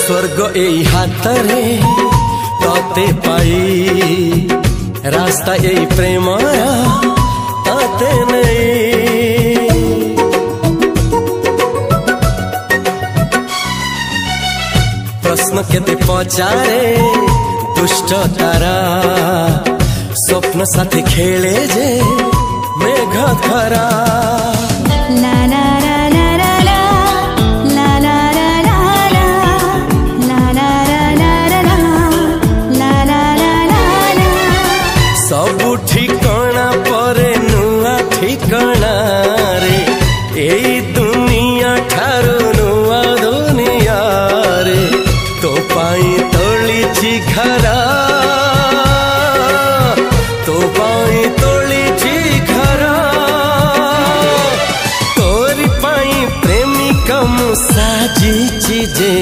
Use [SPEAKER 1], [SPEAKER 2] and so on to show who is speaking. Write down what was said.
[SPEAKER 1] स्वर्ग एई हातरे तते पाई रास्ता एई प्रेम तते नहीं। प्रश्न केते पचारे दुष्ट तारा स्वप्न साथी खेले जे मेघ खरा। सबु ठिकाना परे नुआ ठिकाना रे एई दुनिया ठारू नुआ दुनिया रे। तो पाई तोलिछि घरा तो पाई तोलिछि घरा तोरी पाई प्रेमिका मु साजिछि जे।